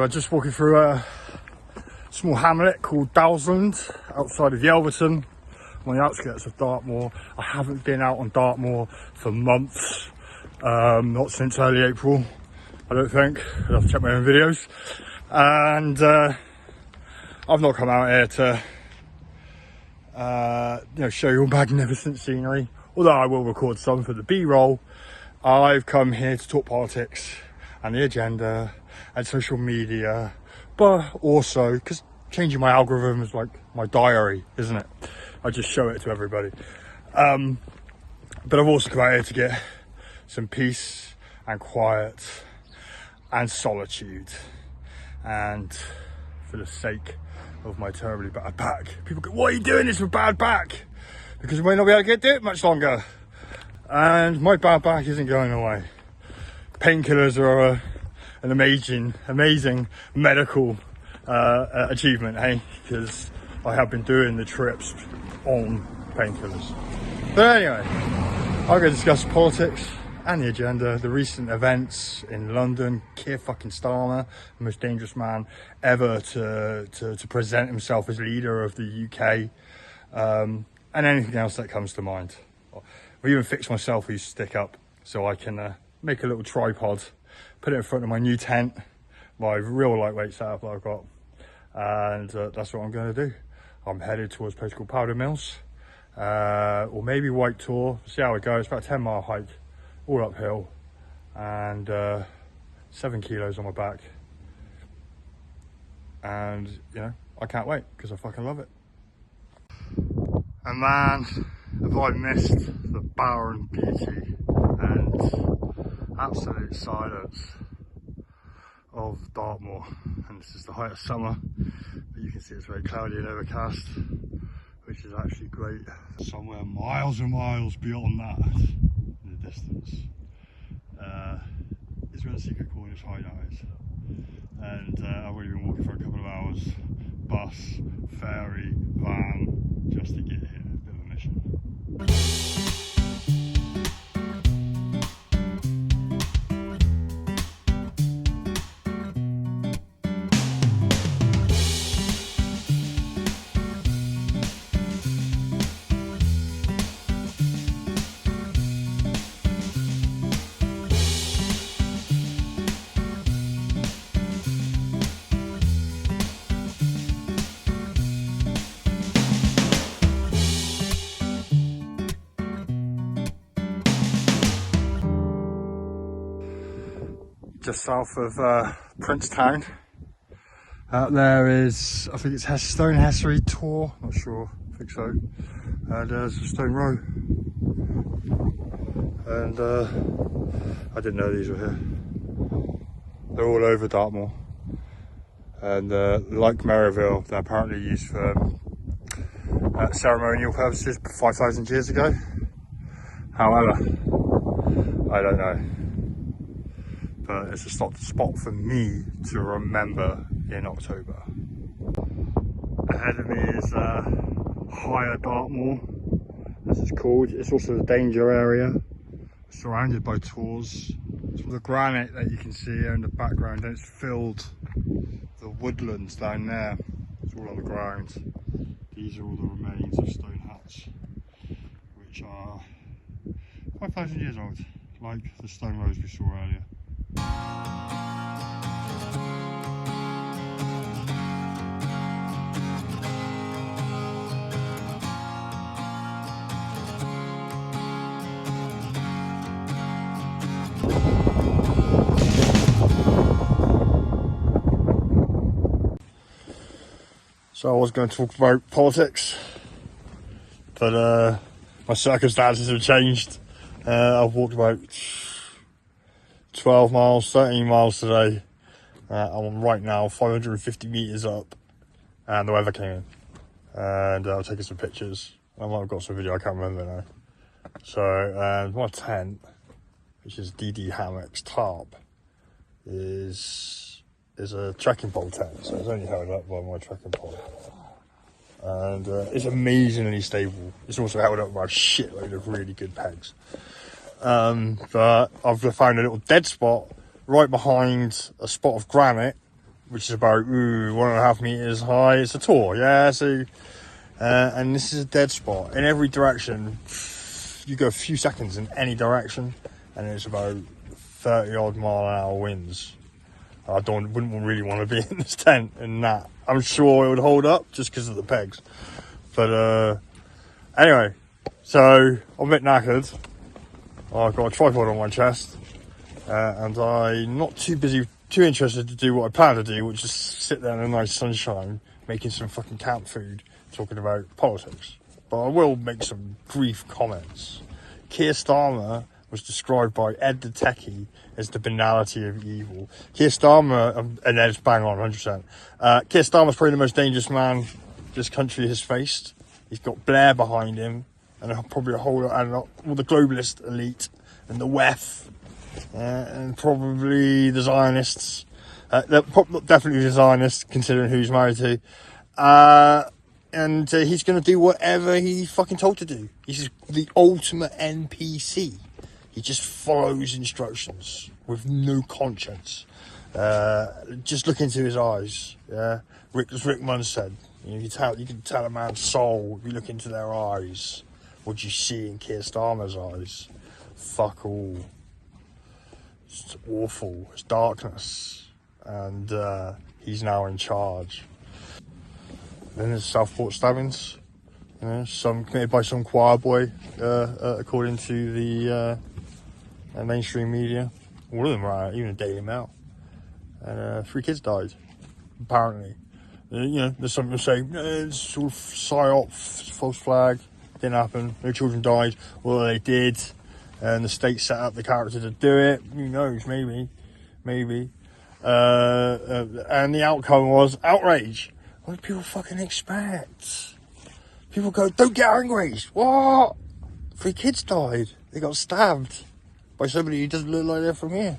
I'm just walking through a small hamlet called Dowsland outside of Yelverton. I'm on the outskirts of Dartmoor. I haven't been out on Dartmoor for months, not since early April, I don't think. I'll have to check my own videos. And I've not come out here to show you all magnificent scenery, although I will record some for the B-roll. I've come here to talk politics and the agenda and social media, but also because changing my algorithm is like my diary, isn't it? I just show it to everybody. But I've also come out here to get some peace and quiet and solitude, and for the sake of my terribly bad back. People go, why are you doing this with bad back? Because we may not be able to do it much longer. And my bad back isn't going away. Painkillers are an amazing medical achievement, hey? Because I have been doing the trips on painkillers. But anyway, I'm going to discuss politics and the agenda, the recent events in London. Keir fucking Starmer, the most dangerous man ever to present himself as leader of the UK, and anything else that comes to mind. I even fixed my selfie stick up so I can make a little tripod, put it in front of my new tent, my real lightweight setup that I've got, and that's what I'm going to do. I'm headed towards a place called Powder Mills, or maybe White Tor. See how it goes. It's about a 10-mile hike, all uphill, and 7 kilos on my back, and I can't wait because I fucking love it. And man, have I missed the barren beauty and absolute silence of Dartmoor. And this is the height of summer, but you can see it's very cloudy and overcast, which is actually great. Somewhere miles and miles beyond that in the distance is where the Secret Corners hideout is. And I've already been walking for a couple of hours, bus, ferry, van, just to get here. A bit of a mission. Just south of Princetown. Out there is, I think it's Stone Hessery Tor, not sure, I think so. And there's Stone Row. And I didn't know these were here. They're all over Dartmoor. And like Merivale, they're apparently used for ceremonial purposes 5,000 years ago. However, I don't know. But it's a spot for me to remember in October. Ahead of me is Higher Dartmoor, as it's called. It's also the danger area, surrounded by tors. So the granite that you can see here in the background, and it's filled the woodlands down there. It's all on the ground. These are all the remains of stone huts, which are 5,000 years old, like the stone rows we saw earlier. So I was going to talk about politics, but my circumstances have changed. I've walked about 12 miles, 13 miles today. I'm right now 550 meters up, and the weather came in, and I was taking some pictures. I might have got some video, I can't remember now. So my tent, which is DD Hammock's tarp, is a trekking pole tent, so it's only held up by my trekking pole. And it's amazingly stable. It's also held up by a shitload of really good pegs. But I've found a little dead spot right behind a spot of granite which is about 1.5 meters high. It's a tour, yeah. So, and this is a dead spot in every direction. You go a few seconds in any direction, and it's about 30 odd mile an hour winds. I wouldn't really want to be in this tent in that. I'm sure it would hold up just because of the pegs. But anyway, so I'm a bit knackered. I've got a tripod on my chest, and I'm not too interested to do what I plan to do, which is sit there in the nice sunshine, making some fucking camp food, talking about politics. But I will make some brief comments. Keir Starmer was described by Ed the Techie as the banality of evil. Keir Starmer, and Ed's bang on 100%. Keir Starmer's probably the most dangerous man this country has faced. He's got Blair behind him, and probably all the globalist elite, and the WEF, and probably the Zionists. Definitely the Zionists, considering who he's married to. And he's going to do whatever he's fucking told to do. He's the ultimate NPC. He just follows instructions with no conscience. Just look into his eyes. Yeah, as Rick Munn said, you can tell a man's soul if you look into their eyes. What do you see in Keir Starmer's eyes? Fuck all. It's awful. It's darkness, and he's now in charge. Then there's Southport stabbings. Some committed by some choir boy, according to the mainstream media. All of them are out, even the Daily Mail. And 3 kids died, apparently. There's some who say it's sort of psyop, false flag, didn't happen, no children died. Well, they did, and the state set up the character to do it. Who knows? Maybe. And the outcome was outrage. What do people fucking expect? People go, don't get outraged. What? 3 kids died. They got stabbed by somebody who doesn't look like they're from here.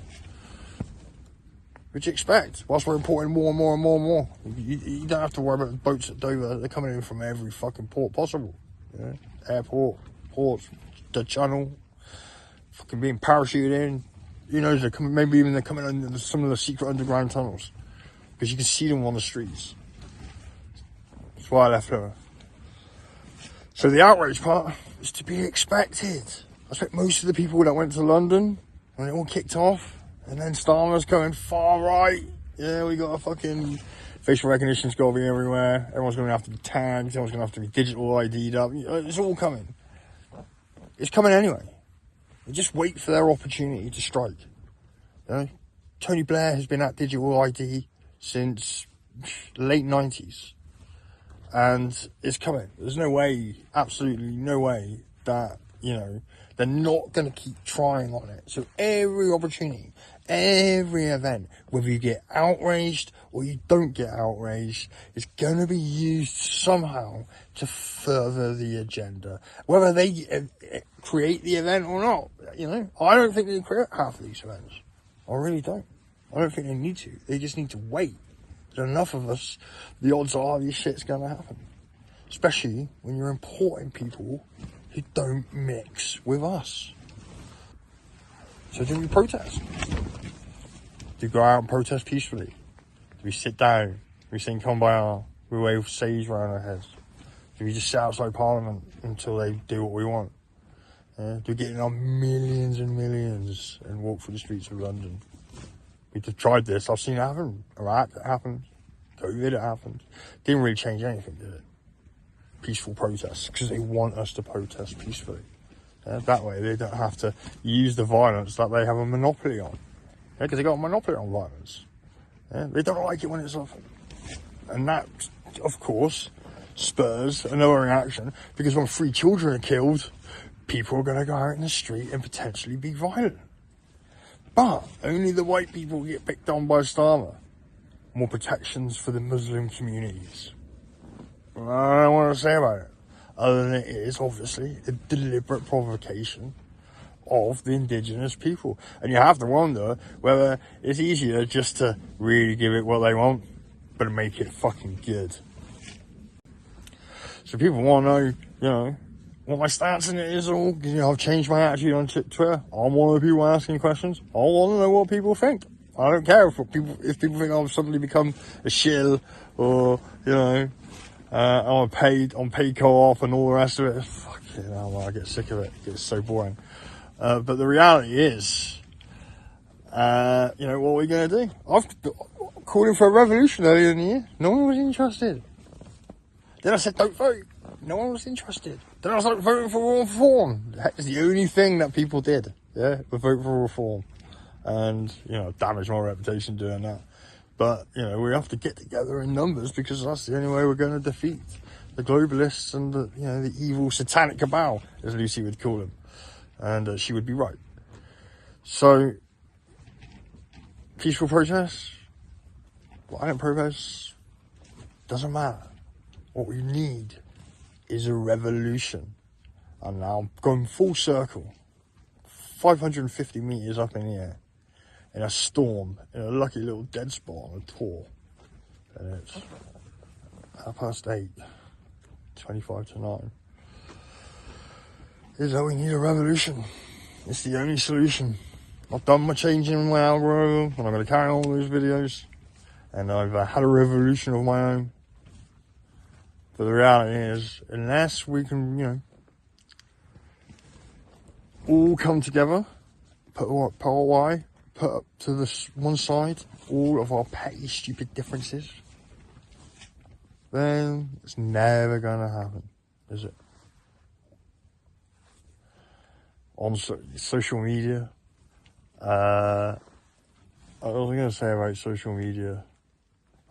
What do you expect? Whilst we're importing more and more and more and more. You don't have to worry about the boats at Dover. They're coming in from every fucking port possible. Yeah? Airport, ports, the channel, fucking being parachuted in. Who knows? They're coming in some of the secret underground tunnels. Because you can see them on the streets. That's why I left her. So the outrage part is to be expected. I expect most of the people that went to London when it all kicked off, and then Starmer's going far right. Yeah, we got a fucking facial recognition's got to be everywhere. Everyone's going to have to be tagged. Everyone's going to have to be digital ID'd up. It's all coming. It's coming anyway. You just wait for their opportunity to strike. Tony Blair has been at digital ID since the late 90s. And it's coming. There's no way, absolutely no way that, they're not going to keep trying on it. So every opportunity, every event, whether you get outraged or you don't get outraged, is going to be used somehow to further the agenda. Whether they create the event or not, I don't think they create half of these events. I really don't. I don't think they need to. They just need to wait. There's enough of us, the odds are this shit's going to happen. Especially when you're importing people who don't mix with us. So do we protest? Do we go out and protest peacefully? Do we sit down? Do we sing Kumbaya? Do we wave sage around our heads? Do we just sit outside Parliament until they do what we want? Do we get in our millions and millions and walk through the streets of London? We've tried this. I've seen it happen. Iraq, it happened. COVID, it happened. Didn't really change anything, did it? Peaceful protests, because they want us to protest peacefully. That way they don't have to use the violence that they have a monopoly on. Because they got a monopoly on violence. They don't like it when it's often. And that, of course, spurs another reaction, because when 3 children are killed, people are going to go out in the street and potentially be violent. But only the white people get picked on by Starmer. More protections for the Muslim communities. I don't know what to say about it. Other than it is obviously a deliberate provocation of the indigenous people. And you have to wonder whether it's easier just to really give it what they want, but make it fucking good. So people want to know, what my stance in it is all, because I've changed my attitude on Twitter. I'm one of the people asking questions. I want to know what people think. I don't care if people think I've suddenly become a shill, or, you know, I'm paid co-op and all the rest of it. Fucking hell, man, I get sick of it. It's so boring. But the reality is, you know, what are we going to do? I've called in for a revolution earlier in the year. No one was interested. Then I said, don't vote. No one was interested. Then I was like, voting for reform. That's the only thing that people did. Yeah, was vote for reform. And, you know, damage my reputation doing that. But, you know, we have to get together in numbers, because that's the only way we're going to defeat the globalists and the, you know, the evil satanic cabal, as Lucy would call them. And she would be right. So, peaceful protests, violent protests, doesn't matter. What we need is a revolution. And now I'm going full circle, 550 meters up in the air, in a storm, in a lucky little dead spot on a tour. And it's 8:30, 25 to 9. Is that we need a revolution. It's the only solution. I've done my changing in my algorithm, and I'm going to carry on with those videos. And I've had a revolution of my own. But the reality is, unless we can, you know, all come together, put up to this one side all of our petty, stupid differences, then it's never going to happen, is it? On social media, I was going to say about social media.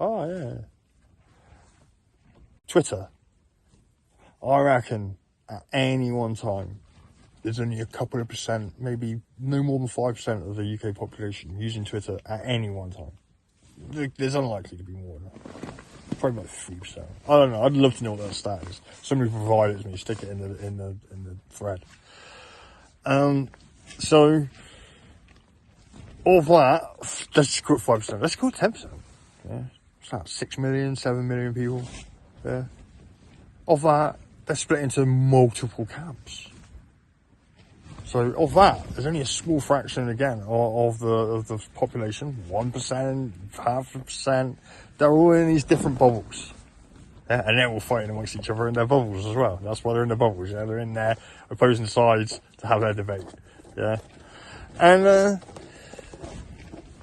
Oh, yeah. Twitter. I reckon at any one time, there's only a couple of percent, maybe no more than 5% of the UK population using Twitter at any one time. There's unlikely to be more than that. Probably about 3%. I don't know. I'd love to know what that stat is. Somebody provide it to me. Stick it in the thread. So of that, let's call it 5%. Let's call it 10%. Yeah, it's like 6 million, 7 million people. Yeah. Of that, they're split into multiple camps. So of that, there's only a small fraction again of the population, 1%, 0.5%. They're all in these different bubbles, yeah? And they're all fighting amongst each other in their bubbles as well. That's why they're in the bubbles. Yeah, they're in there opposing sides to have their debate. Yeah, and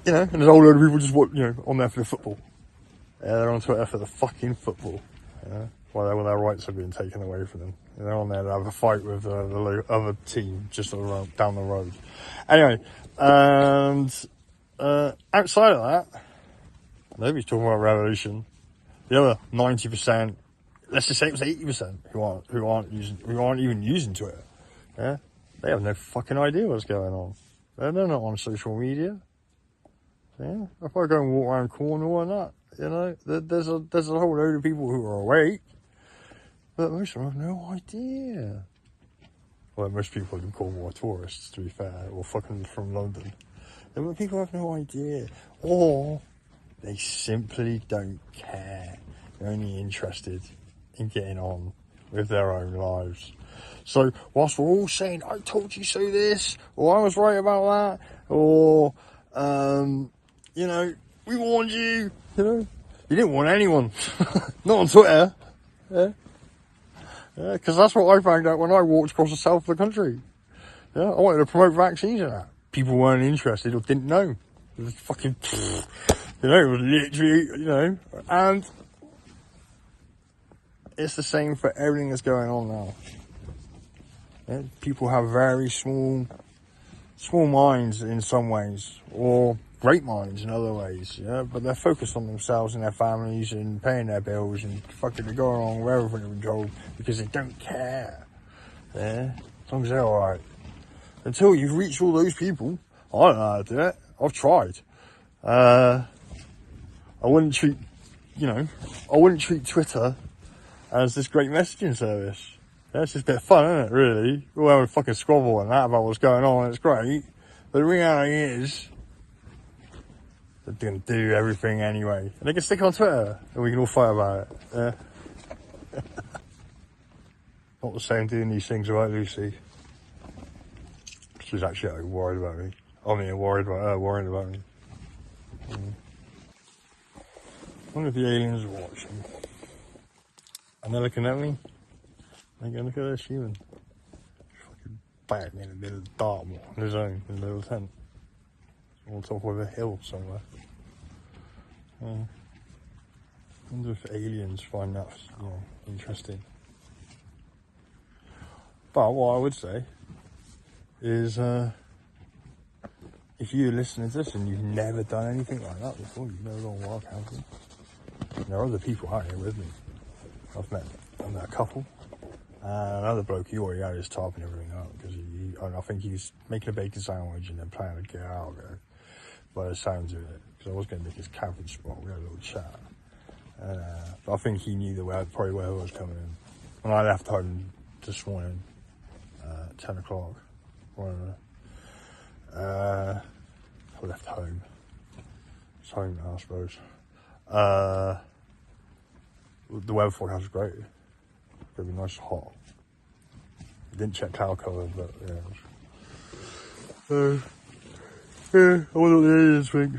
you know, and there's a whole load of people just on there for the football. Yeah, they're on Twitter for the fucking football. Yeah, while their rights are being taken away from them. They're on there to have a fight with the other team just down the road. Anyway, and outside of that, nobody's talking about revolution. The other 90%, let's just say it was 80%, who aren't even using Twitter. Yeah, they have no fucking idea what's going on. They're not on social media. Yeah, if I go and walk around Cornwall and that, you know, there's a whole load of people who are awake. But most of them have no idea. Well, most people in Cornwall are tourists, to be fair, or fucking from London. But people have no idea. Or they simply don't care. They're only interested in getting on with their own lives. So, whilst we're all saying, I told you so this, or I was right about that, or, you know, we warned you, you know, you didn't warn anyone. Not on Twitter. Yeah. Yeah, because that's what I found out when I walked across the south of the country. Yeah, I wanted to promote vaccines and that. People weren't interested or didn't know. It was fucking, you know, it was literally, you know, and it's the same for everything that's going on now. Yeah, people have very small minds in some ways, or great minds in other ways, yeah, but they're focused on themselves and their families and paying their bills and fucking going along with everything they're told because they don't care, yeah, as long as they're alright. Until you've reached all those people, I don't know how to do it. I've tried. I wouldn't treat Twitter as this great messaging service. Yeah, it's just a bit of fun, isn't it, really? We're all having a fucking squabble and that about what's going on, and it's great. But the reality is, they're going to do everything anyway. And they can stick on Twitter, and we can all fight about it. Yeah. Not the same doing these things, right, Lucy? She's actually worried about me. I mean, worried about her, worrying about me. I wonder if the aliens are watching. And they're looking at me. They're going, look at this human. Fucking batting in the middle of Dartmoor on his own in a little tent. On top of a hill somewhere. I wonder if aliens find that, you know, interesting. But what I would say is, if you're listening to this and you've never done anything like that before, you've never gone wild camping, there are other people out here with me. I've met a couple, and another bloke, he already had his tarp and everything up, because I think he's making a bacon sandwich and then planning to get out there, by the sounds of it, because I was going to make his camping spot. We had a little chat, but I think he knew the weather, probably weather was coming in. When I left home this morning, 10 o'clock, whatever, I left home. It's home now, I suppose. The weather forecast was great. It's gonna be nice and hot. I didn't check cloud cover, but yeah. Yeah, I wonder what the aliens think.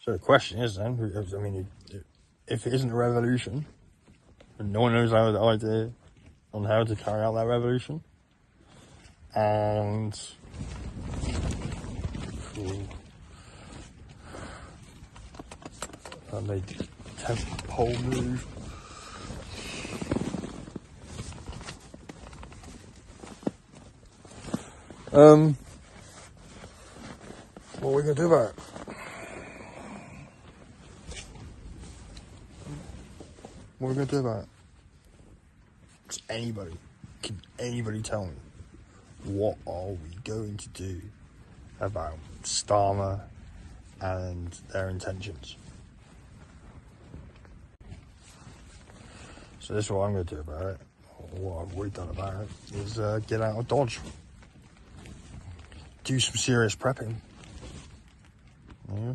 So the question is then, I mean, if it isn't a revolution, and no one knows how the idea on how to carry out that revolution, and I made 10th pole move. What are we gonna do about it? What are we gonna do about it? Can anybody tell me what are we going to do about Starmer and their intentions? So this is what I'm going to do about it, or what I've already done about it, is get out of Dodge. Do some serious prepping. Yeah.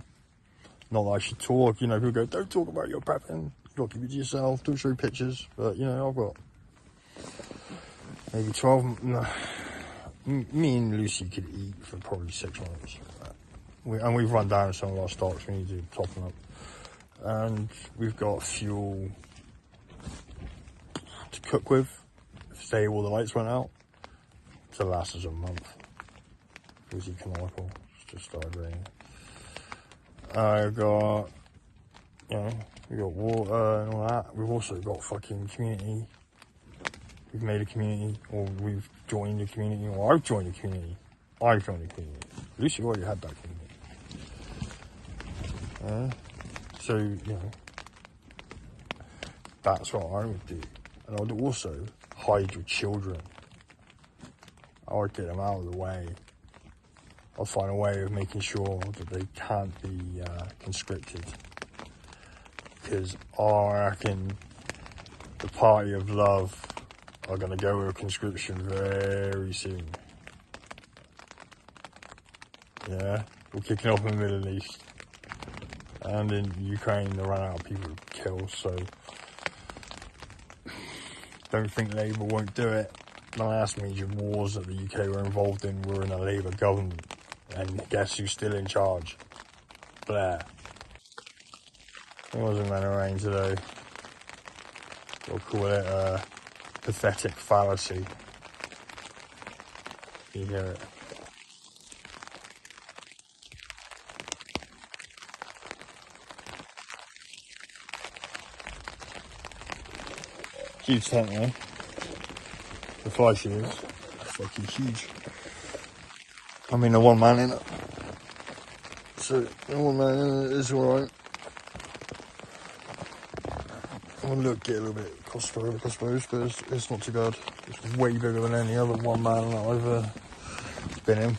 Not that I should talk, you know, people go, don't talk about your prepping, you've got to keep it to yourself, don't show pictures, but you know, I've got maybe 12, no, me and Lucy could eat for probably 6 months. And we've run down some of our stocks, we need to top them up. And we've got fuel to cook with, say all the lights went out, to last us a month. It was economical, it's just started raining. I've got, you know, we got water and all that. We've also got fucking community. We've made a community, or we've joined a community, or I've joined a community. I've joined a community. Lucy already had that community. So, you know, that's what I would do. And I would also hide your children. I would get them out of the way. I'll find a way of making sure that they can't be conscripted. Because I reckon the party of love are going to go with conscription very soon. Yeah, we're kicking off in the Middle East. And in Ukraine, they run out of people to kill, so don't think Labour won't do it. The last major wars that the UK were involved in were in a Labour government. And guess who's still in charge? Blair. It wasn't meant to rain today. We'll call it a pathetic fallacy. You hear it? Huge tent there. The fly shears. Fucking huge. I mean, the one man in it. So, the one man in it is alright. I'll get a little bit claustrophobic, I suppose, but it's not too bad. It's way bigger than any other one man that I've been in.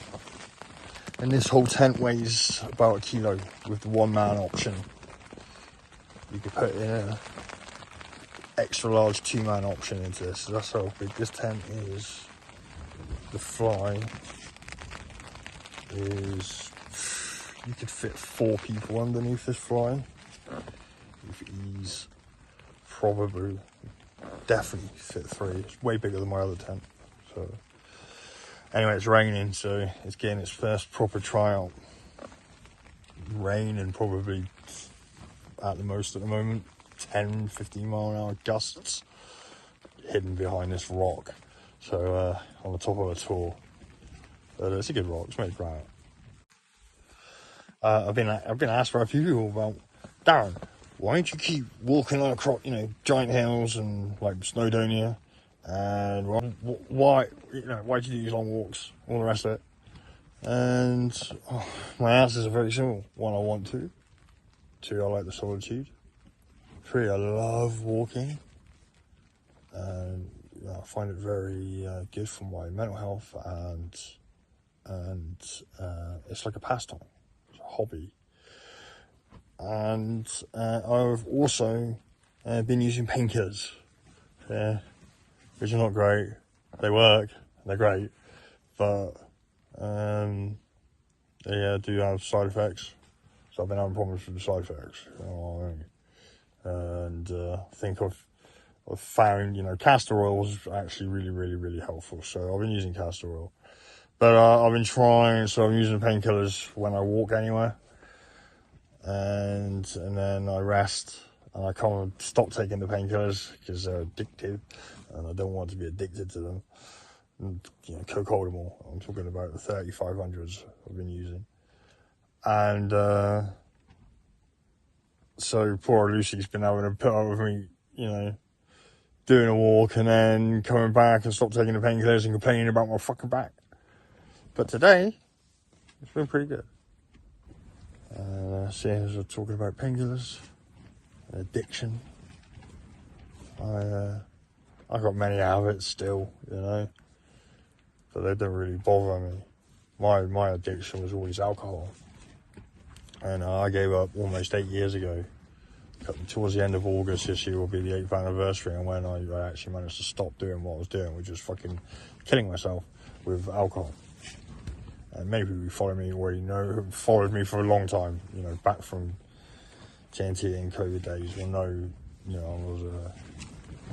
And this whole tent weighs about 1 kilo with the one man option. You could put in an extra large 2-man option into this. So that's how big this tent is. The fly is, you could fit 4 people underneath this fly with ease. Probably, definitely fit 3. It's way bigger than my other tent. So, Anyway, it's raining, so it's getting its first proper tryout. Rain and probably, at the most at the moment, 10, 15 mile an hour gusts hidden behind this rock. So on the top of a tor. But it's a good rock, it's made granite. I've been asked by a few people about, Darren, why don't you keep walking like across, giant hills and like Snowdonia, and why do you do these long walks, all the rest of it? And my answers are very simple. 1, I want to. 2, I like the solitude. 3, I love walking, and I find it very good for my mental health, and it's like a pastime, it's a hobby. And I've also been using painkillers, which are not great. They work, they're great, but they do have side effects. So I've been having problems with the side effects. And I think I've found, castor oil is actually really, really, really helpful. So I've been using castor oil. But I've been trying, so I'm using painkillers when I walk anywhere. And then I rest, and I can't stop taking the painkillers because they're addictive, and I don't want to be addicted to them. And, co-codamol, I'm talking about the 3500s I've been using. And so poor Lucy's been having to put up with me, doing a walk and then coming back and stop taking the painkillers and complaining about my fucking back. But today, it's been pretty good. Seeing as we're talking about painkillers, addiction, I got many habits still, but they don't really bother me. My addiction was always alcohol, and I gave up almost 8 years ago. Towards the end of August this year will be the 8th anniversary, and when I actually managed to stop doing what I was doing, which was fucking killing myself with alcohol. And many people who follow me already know, followed me for a long time, back from TNT and COVID days, will know,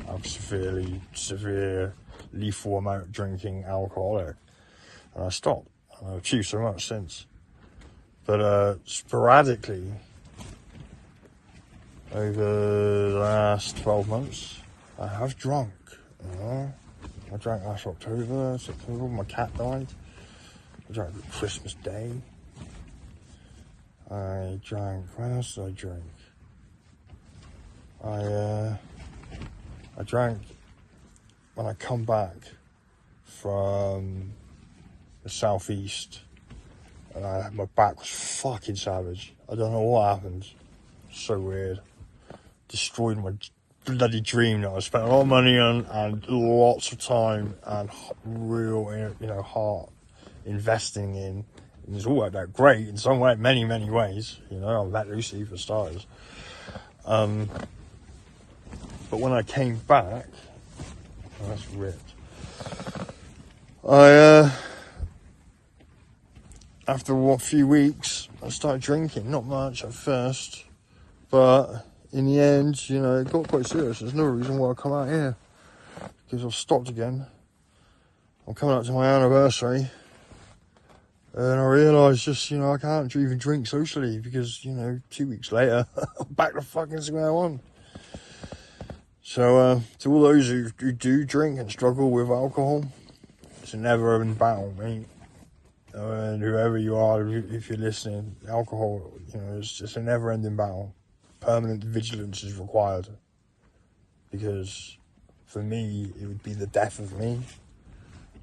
I was severe, lethal amount drinking alcoholic. And I stopped. And I've achieved so much since. But sporadically, over the last 12 months, I have drunk. I drank last September, my cat died. I drank Christmas Day. I drank, when else did I drink? I drank when I come back from the southeast, and my back was fucking savage. I don't know what happened. So weird. Destroyed my bloody dream that I spent a lot of money on and lots of time and real, heart investing in. And it's all worked out great in some way, many ways. I met Lucy for starters. But when I came back, that's ripped. After a few weeks, I started drinking. Not much at first, but in the end, it got quite serious. There's no reason why I come out here, because I've stopped again. I'm coming up to my anniversary, and I realised just, I can't even drink socially, because, 2 weeks later, I'm back to fucking square one. So, to all those who do drink and struggle with alcohol, it's a never-ending battle, mate. And whoever you are, if you're listening, alcohol, it's just a never-ending battle. Permanent vigilance is required, because for me, it would be the death of me.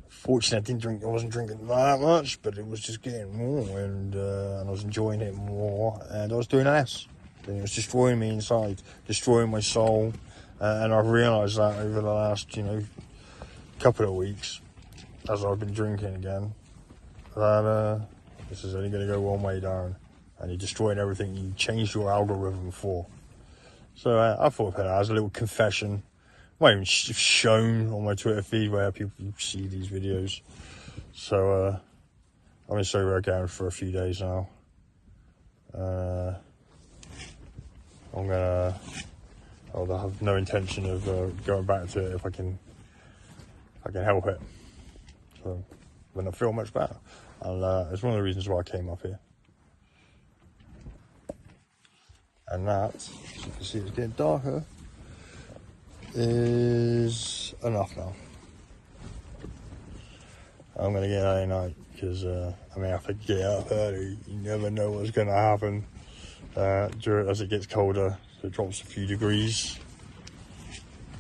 Fortunately, I wasn't drinking that much, but it was just getting more, and I was enjoying it more, and I was doing less. It was destroying me inside, destroying my soul, and I've realised that over the last, couple of weeks, as I've been drinking again, that this is only going to go one way down, and you're destroying everything you changed your algorithm for. So I thought of it as a little confession. I might even shown on my Twitter feed where people see these videos. So I've been sober again for a few days now. I'll have no intention of going back to it if I can help it. So when I feel much better. And it's one of the reasons why I came up here. And that, as you can see, it's getting darker, is enough now. I'm going to get out at night because I may have to get up early. You never know what's going to happen as it gets colder. So it drops a few degrees.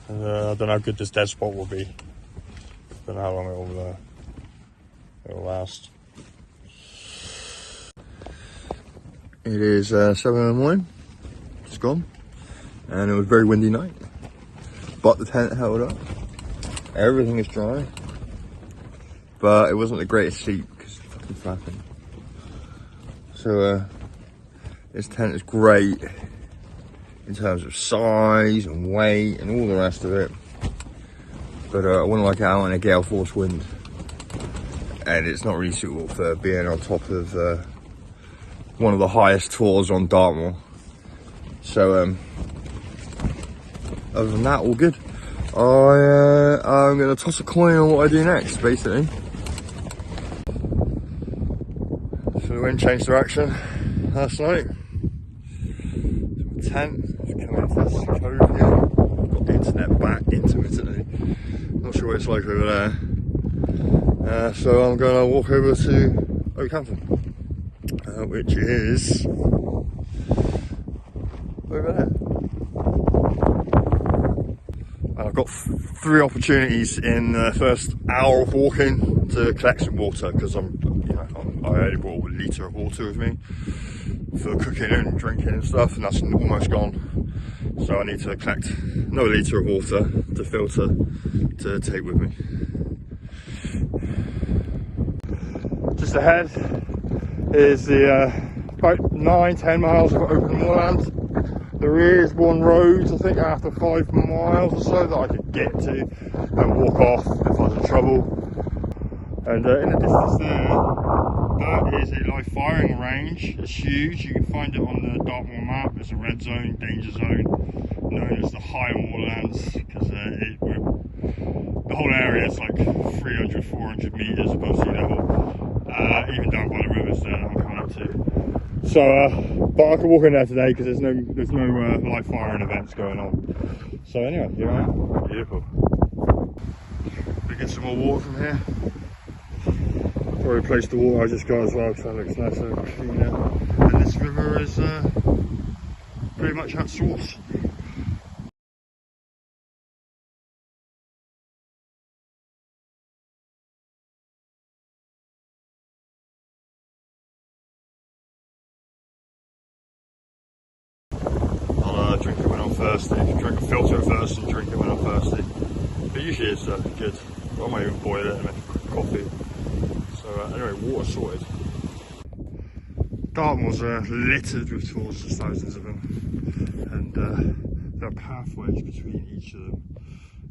And, I don't know how good this dead spot will be. Don't know how long it'll last. It is 7 in the morning. It's gone, and it was a very windy night. But the tent held up. Everything is dry, but it wasn't the greatest sleep because it's fucking flapping. So this tent is great in terms of size and weight and all the rest of it. But I wouldn't like it out in a gale force wind, and it's not really suitable for being on top of one of the highest tours on Dartmoor. So other than that, all good. I'm gonna toss a coin on what I do next, basically. So the wind changed direction last night. So my tent is coming into this cove here. Got the internet back intermittently. Not sure what it's like over there. So I'm gonna walk over to Okehampton, which is over there. And I've got 3 opportunities in the first hour of walking to collect some water, because I only brought a litre of water with me for cooking and drinking and stuff, and that's almost gone. So I need to collect another litre of water to filter to take with me. Just ahead is the about 9-10 miles of open moorland. There is one road, I think after 5 miles or so, that I could get to and walk off if I was in trouble. And in the distance there, that is a live firing range. It's huge. You can find it on the Dartmoor map. It's a red zone, danger zone, known as the high moorlands, because the whole area is like 300-400 metres above sea level, even down by the rivers there that I'm coming up to. So, but I can walk in there today because there's no live firing events going on. So anyway, here I am. Beautiful. We get some more water from here. Probably replace the water I just got as well, because that looks nice and clean now. And this river is pretty much at source. I'll drink it when I'm thirsty. Drink a filter first and drink it when I'm thirsty. But usually it's good. I might even boil it and make a quick coffee. So anyway, water sorted. Dartmoor's littered with tours, there's thousands of them. And there are pathways between each of them.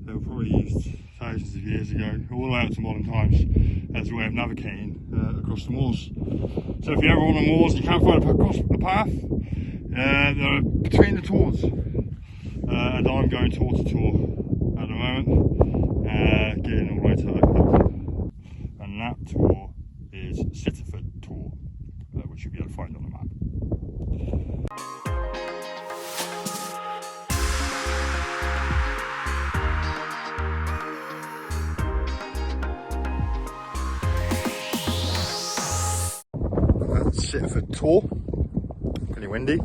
They were probably used thousands of years ago, all the way up to modern times, as a way of navigating across the moors. So if you're ever on the moors and you can't find a path, they're between the tours, and I'm going tour to tour at the moment, getting all the way to Okehampton, and that tour is Sitterford tour, which you'll be able to find on the map. That's Sitterford tour. Pretty windy, and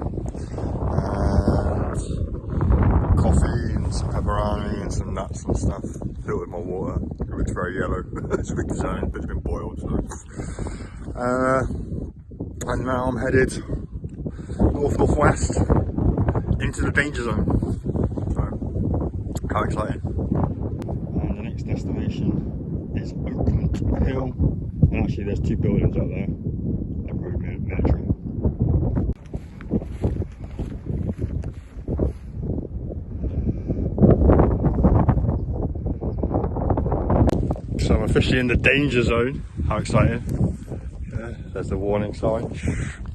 coffee and some pepperoni and some nuts and stuff filled with my water. It looks very yellow. It's a big zone, but it's been boiled. So. And now I'm headed north-northwest into the danger zone. So, how exciting. And the next destination is Oakland Hill. And actually there's 2 buildings up there. Metro. So I'm officially in the danger zone. How exciting. There's the warning sign.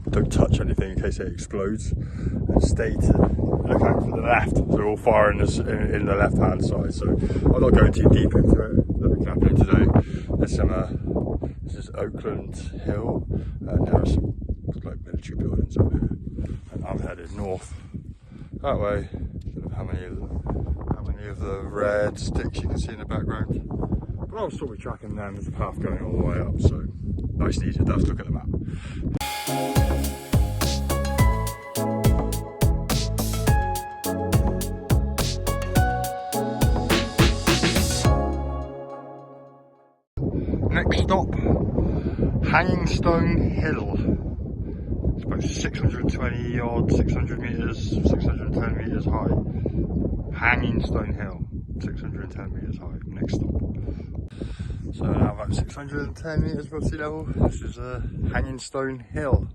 Don't touch anything in case it explodes. And stay to look out for the left. So we're all firing in the left hand side. So I'm not going too deep into it. Nothing's happening today. There's some, this is Oakland Hill, there are some like military buildings up here, and I'm headed north that way. How many of the red sticks you can see in the background, but I'll still be tracking them. There's a path going all the way up, so nice and easy. Let's look at the map. Next stop, Hanging Stone Hill. It's about 620 odd, 600 metres, 610 metres high. Hanging Stone Hill, 610 metres high, next stop. So now about 610 metres above sea level. This is Hanging Stone Hill.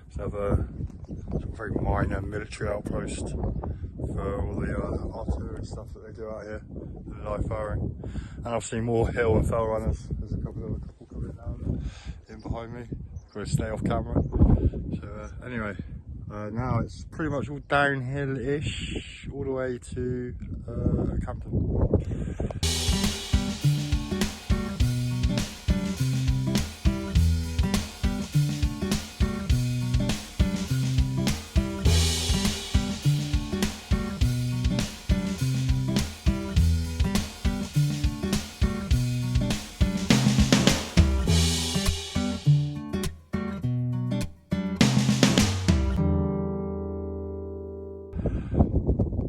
It's another very minor military outpost for all the artillery stuff that they do out here, the live firing. And I've seen more hill and fell runners. There's a couple coming down in behind me. Got to stay off camera. So anyway, now it's pretty much all downhill-ish, all the way to Okehampton.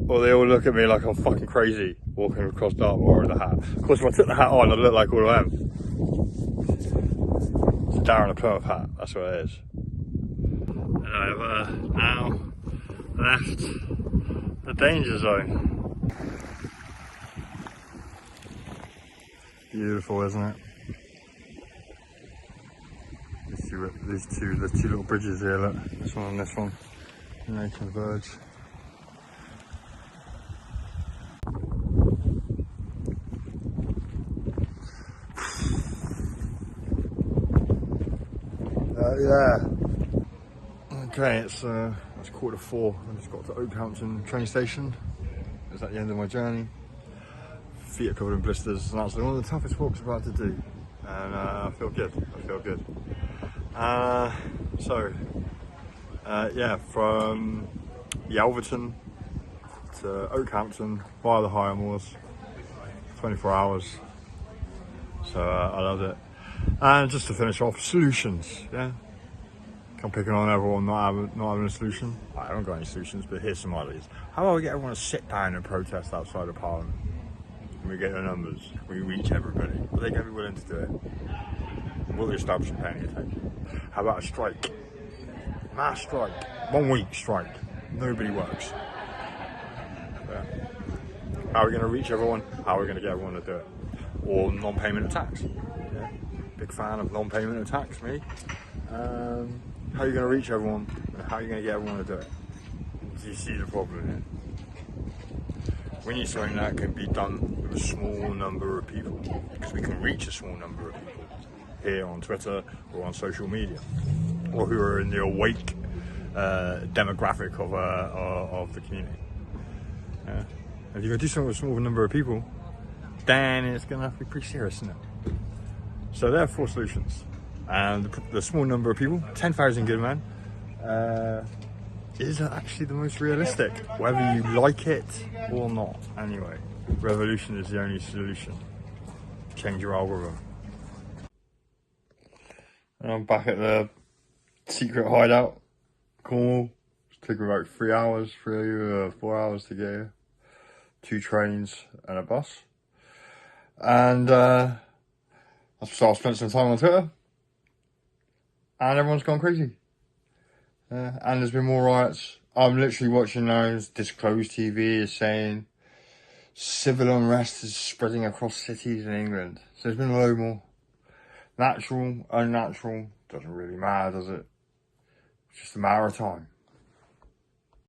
Well, they all look at me like I'm fucking crazy walking across Dartmoor with a hat. Of course, if I took the hat on, I'd look like all of them. It's a Darren a Plymouth hat, that's what it is. And I've now left the danger zone. Beautiful, isn't it? There's two little bridges here, look. This one and this one. And they converge. Yeah. Okay, it's 4:15. I just got to Okehampton train station. It's at the end of my journey. Feet are covered in blisters, and that's one of the toughest walks I'm about to do. And I feel good. Yeah, from Yelverton to Okehampton via the higher moors, 24 hours. So I loved it. And just to finish off, solutions. Yeah, I'm picking on everyone not having a solution. I haven't got any solutions, but here's some ideas. How about we get everyone to sit down and protest outside of Parliament? Can we get the numbers? Can we reach everybody? Are they going to be willing to do it? Will the establishment pay any attention? How about a strike? Mass strike. 1 week strike. Nobody works. Yeah. How are we going to reach everyone? How are we going to get everyone to do it? Or non-payment of tax. Yeah. Big fan of non-payment of tax, me. How are you going to reach everyone? How are you going to get everyone to do it? Do you see the problem here? We need something that can be done with a small number of people, because we can reach a small number of people here on Twitter or on social media, or who are in the awake demographic of the community. Yeah. If you're going to do something with a small number of people, then it's going to have to be pretty serious, isn't it? So there are 4 solutions, and the small number of people, 10,000 good men, is actually the most realistic, whether you like it or not. Anyway, revolution is the only solution. Change your algorithm. And I'm back at the secret hideout, Cornwall. It took about 4 hours to get here. 2 trains and a bus. And so I've spent some time on Twitter, and everyone's gone crazy. And there's been more riots. I'm literally watching those. Disclosed TV is saying civil unrest is spreading across cities in England. So there's been a load more. Natural, unnatural, doesn't really matter, does it? It's just a matter of time.